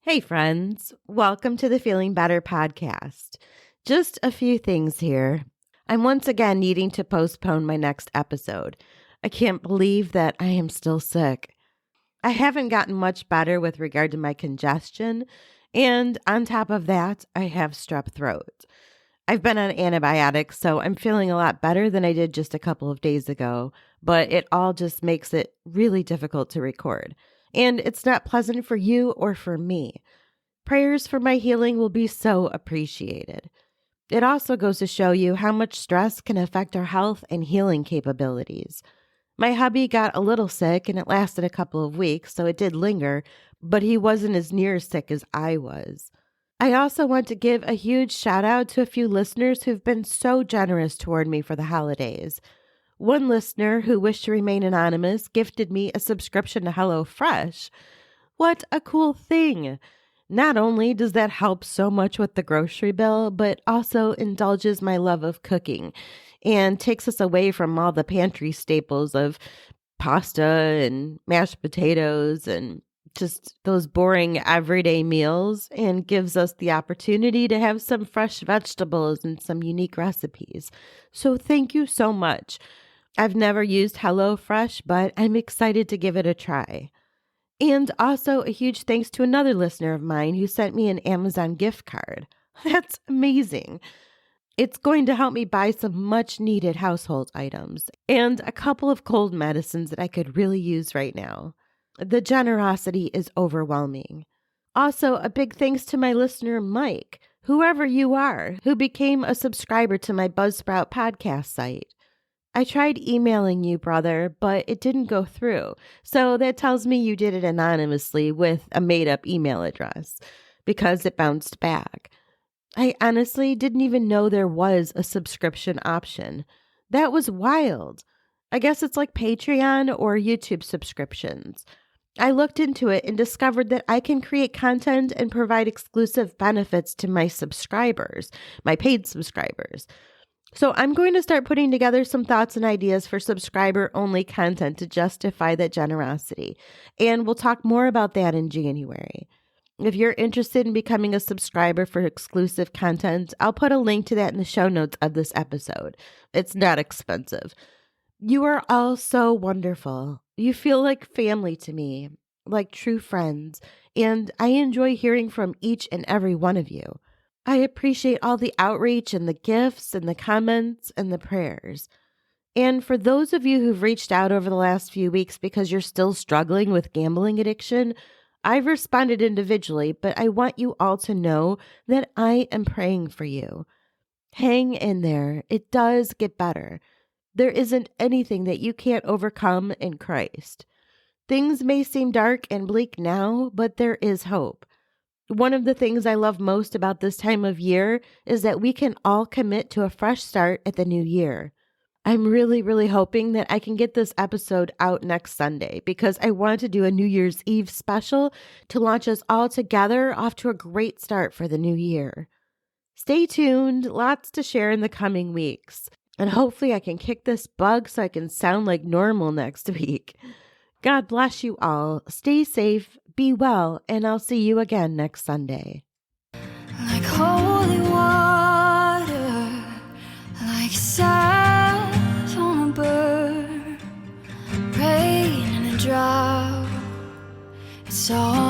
Hey, friends. Welcome to the Feeling Better podcast. Just a few things here. I'm once again needing to postpone my next episode. I can't believe that I am still sick. I haven't gotten much better with regard to my congestion, and on top of that, I have strep throat. I've been on antibiotics, so I'm feeling a lot better than I did just a couple of days ago, but it all just makes it really difficult to record. And it's not pleasant for you or for me. Prayers for my healing will be so appreciated. It also goes to show you how much stress can affect our health and healing capabilities. My hubby got a little sick and it lasted a couple of weeks, so it did linger, but he wasn't as near as sick as I was. I also want to give a huge shout out to a few listeners who've been so generous toward me for the holidays. One listener who wished to remain anonymous gifted me a subscription to HelloFresh. What a cool thing! Not only does that help so much with the grocery bill, but also indulges my love of cooking and takes us away from all the pantry staples of pasta and mashed potatoes and just those boring everyday meals, and gives us the opportunity to have some fresh vegetables and some unique recipes. So thank you so much. I've never used HelloFresh, but I'm excited to give it a try. And also a huge thanks to another listener of mine who sent me an Amazon gift card. That's amazing. It's going to help me buy some much needed household items and a couple of cold medicines that I could really use right now. The generosity is overwhelming. Also, a big thanks to my listener, Mike, whoever you are, who became a subscriber to my Buzzsprout podcast site. I tried emailing you, brother, but it didn't go through. So that tells me you did it anonymously with a made-up email address because it bounced back. I honestly didn't even know there was a subscription option. That was wild. I guess it's like Patreon or YouTube subscriptions. I looked into it and discovered that I can create content and provide exclusive benefits to my subscribers, my paid subscribers. So I'm going to start putting together some thoughts and ideas for subscriber-only content to justify that generosity. And we'll talk more about that in January. If you're interested in becoming a subscriber for exclusive content, I'll put a link to that in the show notes of this episode. It's not expensive. You are all so wonderful. You feel like family to me, like true friends, and I enjoy hearing from each and every one of you. I appreciate all the outreach and the gifts and the comments and the prayers. And for those of you who've reached out over the last few weeks because you're still struggling with gambling addiction, I've responded individually, but I want you all to know that I am praying for you. Hang in there. It does get better. There isn't anything that you can't overcome in Christ. Things may seem dark and bleak now, but there is hope. One of the things I love most about this time of year is that we can all commit to a fresh start at the new year. I'm really hoping that I can get this episode out next Sunday because I want to do a New Year's Eve special to launch us all together off to a great start for the new year. Stay tuned, lots to share in the coming weeks, and hopefully I can kick this bug so I can sound like normal next week. God bless you all. Stay safe, be well, and I'll see you again next Sunday. Like holy water, like sand on a bird, rain in a drought, it's all